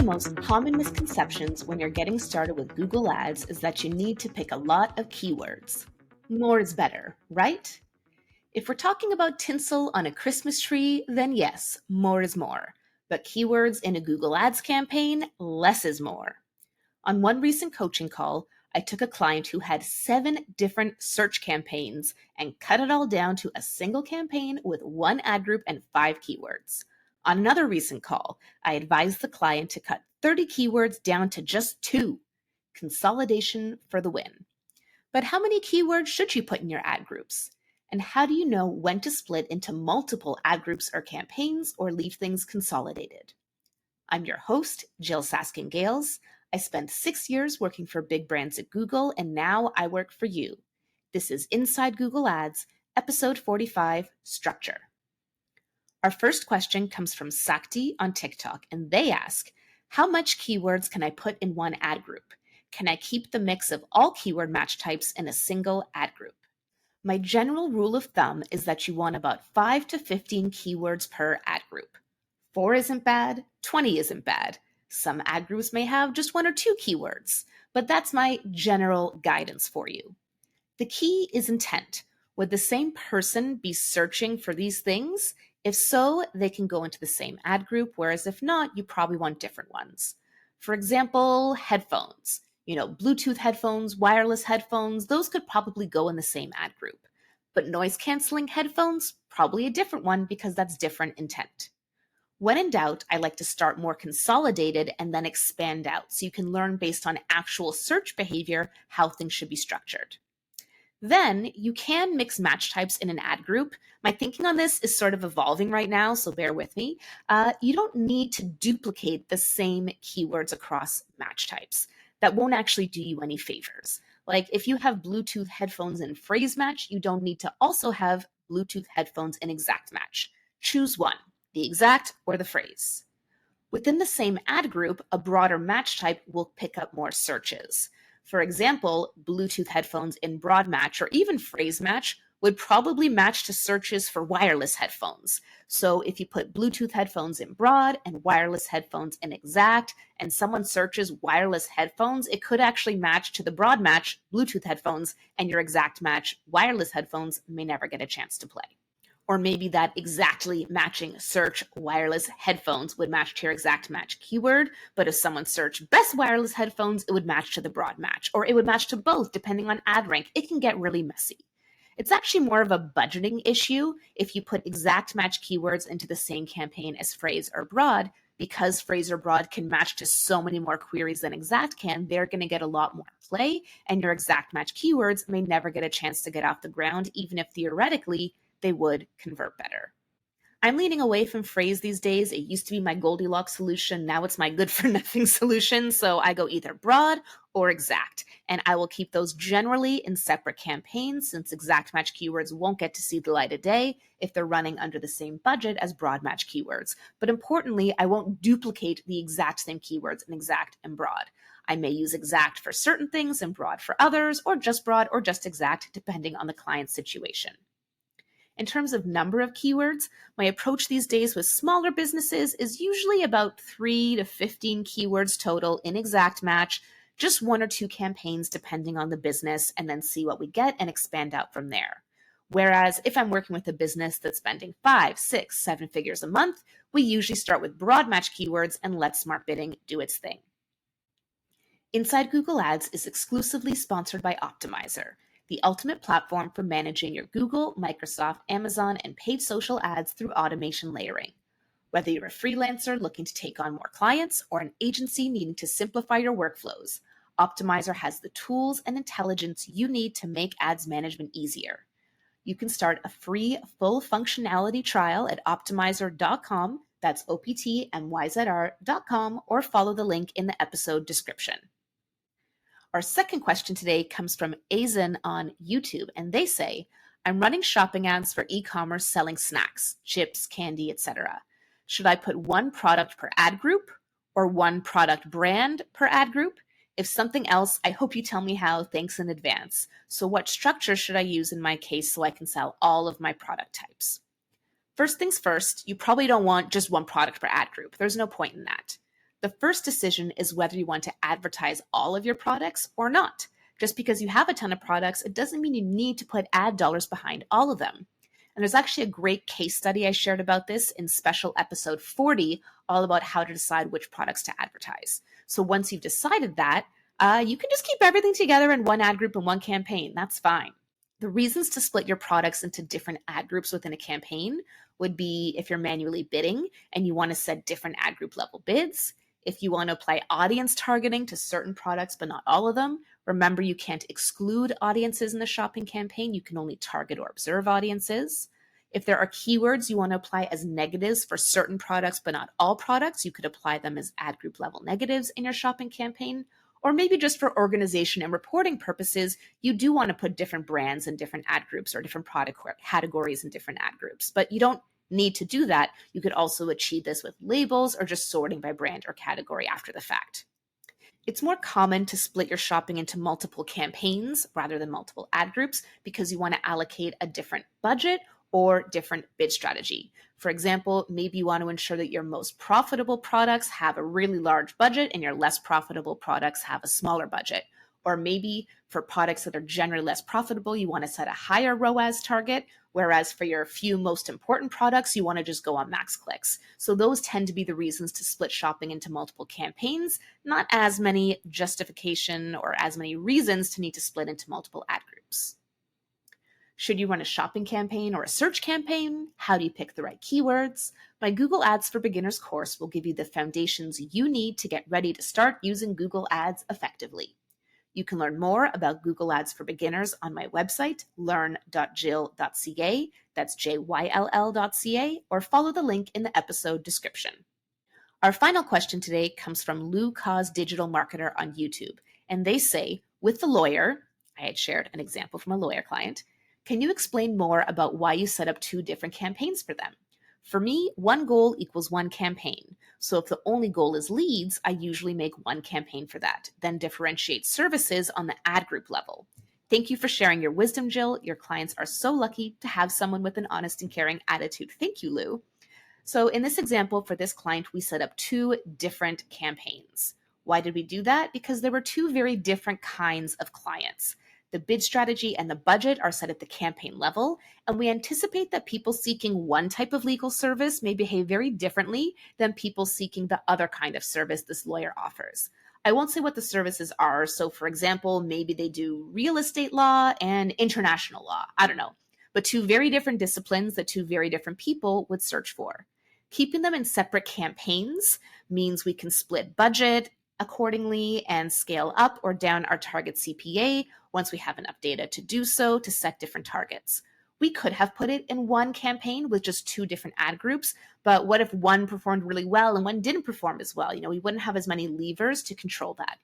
most common misconceptions when you're getting started with Google Ads is that you need to pick a lot of keywords. More is better, right? If we're talking about tinsel on a Christmas tree, then yes, more is more. But keywords in a Google Ads campaign, less is more. On one recent coaching call, I took a client who had 7 different search campaigns and cut it all down to a single campaign with 1 ad group and 5 keywords. On another recent call, I advised the client to cut 30 keywords down to just 2. Consolidation for the win. But how many keywords should you put in your ad groups? And how do you know when to split into multiple ad groups or campaigns or leave things consolidated? I'm your host, Jill Saskin-Gales. I spent 6 years working for big brands at Google, and now I work for you. This is Inside Google Ads, episode 45, Structure. Our first question comes from Sakti on TikTok, and they ask, how much keywords can I put in one ad group? Can I keep the mix of all keyword match types in a single ad group? My general rule of thumb is that you want about 5 to 15 keywords per ad group. 4 isn't bad, 20 isn't bad. Some ad groups may have just 1 or 2 keywords, but that's my general guidance for you. The key is intent. Would the same person be searching for these things? If so, they can go into the same ad group, whereas if not, you probably want different ones. For example, headphones. Bluetooth headphones, wireless headphones, those could probably go in the same ad group. But noise-canceling headphones, probably a different one because that's different intent. When in doubt, I like to start more consolidated and then expand out so you can learn based on actual search behavior how things should be structured. Then you can mix match types in an ad group. My thinking on this is sort of evolving right now, so bear with me. You don't need to duplicate the same keywords across match types. That won't actually do you any favors. Like if you have Bluetooth headphones in phrase match, you don't need to also have Bluetooth headphones in exact match. Choose one. The exact or the phrase. Within the same ad group, a broader match type will pick up more searches. For example, Bluetooth headphones in broad match or even phrase match would probably match to searches for wireless headphones. So if you put Bluetooth headphones in broad and wireless headphones in exact, and someone searches wireless headphones, it could actually match to the broad match Bluetooth headphones, and your exact match wireless headphones may never get a chance to play. Or maybe that exactly matching search wireless headphones would match to your exact match keyword, but if someone searched best wireless headphones, it would match to the broad match, or it would match to both depending on ad rank. It can get really messy. It's actually more of a budgeting issue if you put exact match keywords into the same campaign as phrase or broad, because phrase or broad can match to so many more queries than exact can. They're going to get a lot more play, and your exact match keywords may never get a chance to get off the ground, even if theoretically they would convert better. I'm leaning away from phrase these days. It used to be my Goldilocks solution. Now it's my good for nothing solution. So I go either broad or exact, and I will keep those generally in separate campaigns since exact match keywords won't get to see the light of day if they're running under the same budget as broad match keywords. But importantly, I won't duplicate the exact same keywords in exact and broad. I may use exact for certain things and broad for others, or just broad or just exact, depending on the client's situation. In terms of number of keywords, my approach these days with smaller businesses is usually about 3 to 15 keywords total in exact match, just 1 or 2 campaigns depending on the business, and then see what we get and expand out from there. Whereas if I'm working with a business that's spending 5, 6, 7 figures a month, we usually start with broad match keywords and let Smart Bidding do its thing. Inside Google Ads is exclusively sponsored by Optimizer, the ultimate platform for managing your Google, Microsoft, Amazon, and paid social ads through automation layering. Whether you're a freelancer looking to take on more clients or an agency needing to simplify your workflows, Optimizer has the tools and intelligence you need to make ads management easier. You can start a free full functionality trial at optimizer.com, that's optmyzr.com, or follow the link in the episode description. Our second question today comes from Azen on YouTube, and they say, I'm running shopping ads for e-commerce selling snacks, chips, candy, etc. Should I put one product per ad group or one product brand per ad group? If something else, I hope you tell me how. Thanks in advance. So what structure should I use in my case so I can sell all of my product types? First things first, you probably don't want just one product per ad group. There's no point in that. The the first decision is whether you want to advertise all of your products or not. Just because you have a ton of products, it doesn't mean you need to put ad dollars behind all of them. And there's actually a great case study I shared about this in special episode 40, all about how to decide which products to advertise. So once you've decided that, you can just keep everything together in one ad group and one campaign. That's fine. The reasons to split your products into different ad groups within a campaign would be if you're manually bidding and you want to set different ad group level bids. If you want to apply audience targeting to certain products, but not all of them. Remember, you can't exclude audiences in the shopping campaign. You can only target or observe audiences. If there are keywords you want to apply as negatives for certain products, but not all products, you could apply them as ad group level negatives in your shopping campaign. Or maybe just for organization and reporting purposes, you do want to put different brands in different ad groups or different product categories in different ad groups. But you don't need to do that. You could also achieve this with labels or just sorting by brand or category after the fact. It's more common to split your shopping into multiple campaigns rather than multiple ad groups because you want to allocate a different budget or different bid strategy. For example, maybe you want to ensure that your most profitable products have a really large budget and your less profitable products have a smaller budget. Or maybe for products that are generally less profitable, you want to set a higher ROAS target, whereas for your few most important products, you want to just go on max clicks. So those tend to be the reasons to split shopping into multiple campaigns, not as many justification or as many reasons to need to split into multiple ad groups. Should you run a shopping campaign or a search campaign? How do you pick the right keywords? My Google Ads for Beginners course will give you the foundations you need to get ready to start using Google Ads effectively. You can learn more about Google Ads for Beginners on my website, learn.jill.ca, that's JYLL.ca, or follow the link in the episode description. Our final question today comes from Lou Cause Digital Marketer on YouTube, and they say, with the lawyer, I had shared an example from a lawyer client, can you explain more about why you set up two different campaigns for them? For me, one goal equals one campaign. So if the only goal is leads, I usually make one campaign for that, then differentiate services on the ad group level. Thank you for sharing your wisdom, Jill. Your clients are so lucky to have someone with an honest and caring attitude. Thank you, Lou. So in this example for this client, we set up two different campaigns. Why did we do that? Because there were two very different kinds of clients. The bid strategy and the budget are set at the campaign level, and we anticipate that people seeking one type of legal service may behave very differently than people seeking the other kind of service this lawyer offers. I won't say what the services are. So for example, maybe they do real estate law and international law. I don't know. But two very different disciplines that two very different people would search for. Keeping them in separate campaigns means we can split budget accordingly and scale up or down our target CPA once we have enough data to do so to set different targets. We could have put it in one campaign with just two different ad groups, but what if one performed really well and one didn't perform as well? We wouldn't have as many levers to control that.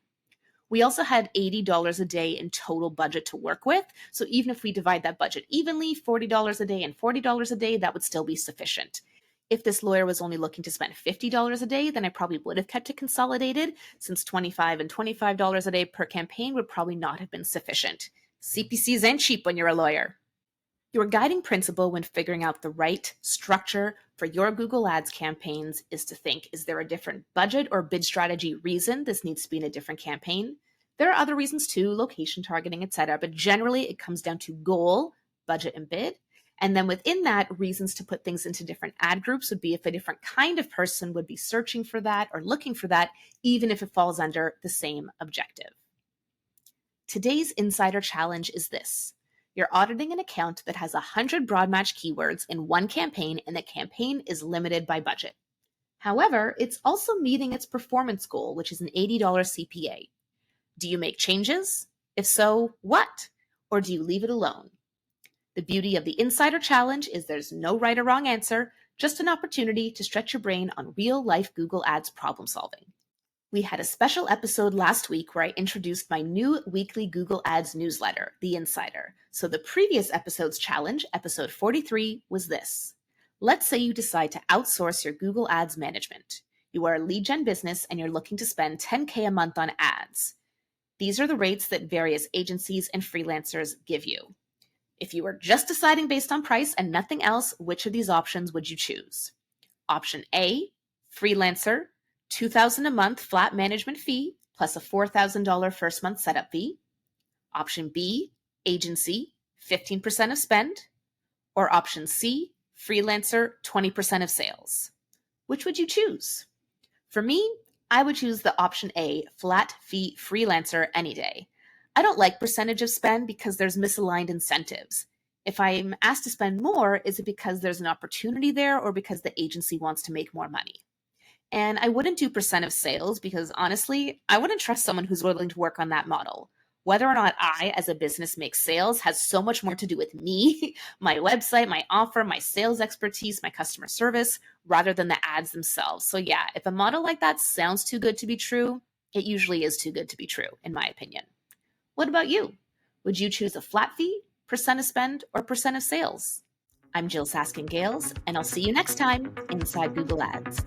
We also had $80 a day in total budget to work with. So even if we divide that budget evenly, $40 a day and $40 a day, that would still be sufficient. If this lawyer was only looking to spend $50 a day, then I probably would have kept it consolidated, since $25 and $25 a day per campaign would probably not have been sufficient. CPCs ain't cheap when you're a lawyer. Your guiding principle when figuring out the right structure for your Google Ads campaigns is to think, is there a different budget or bid strategy reason this needs to be in a different campaign? There are other reasons too, location targeting, etc., but generally it comes down to goal, budget, and bid. And then within that, reasons to put things into different ad groups would be if a different kind of person would be searching for that or looking for that, even if it falls under the same objective. Today's insider challenge is this. You're auditing an account that has 100 broad match keywords in one campaign, and the campaign is limited by budget. However, it's also meeting its performance goal, which is an $80 CPA. Do you make changes? If so, what? Or do you leave it alone? The beauty of the Insider Challenge is there's no right or wrong answer, just an opportunity to stretch your brain on real-life Google Ads problem solving. We had a special episode last week where I introduced my new weekly Google Ads newsletter, The Insider. So the previous episode's challenge, episode 43, was this. Let's say you decide to outsource your Google Ads management. You are a lead gen business and you're looking to spend $10K a month on ads. These are the rates that various agencies and freelancers give you. If you were just deciding based on price and nothing else, which of these options would you choose? Option A, freelancer, $2,000 a month flat management fee plus a $4,000 first month setup fee. Option B, agency, 15% of spend. Or option C, freelancer, 20% of sales. Which would you choose? For me, I would choose the option A, flat fee freelancer any day. I don't like percentage of spend because there's misaligned incentives. If I'm asked to spend more, is it because there's an opportunity there or because the agency wants to make more money? And I wouldn't do percent of sales because honestly, I wouldn't trust someone who's willing to work on that model. Whether or not I, as a business, make sales has so much more to do with me, my website, my offer, my sales expertise, my customer service, rather than the ads themselves. So, yeah, if a model like that sounds too good to be true, it usually is too good to be true, in my opinion. What about you? Would you choose a flat fee, percent of spend, or percent of sales? I'm Jill Saskin Gales, and I'll see you next time inside Google Ads.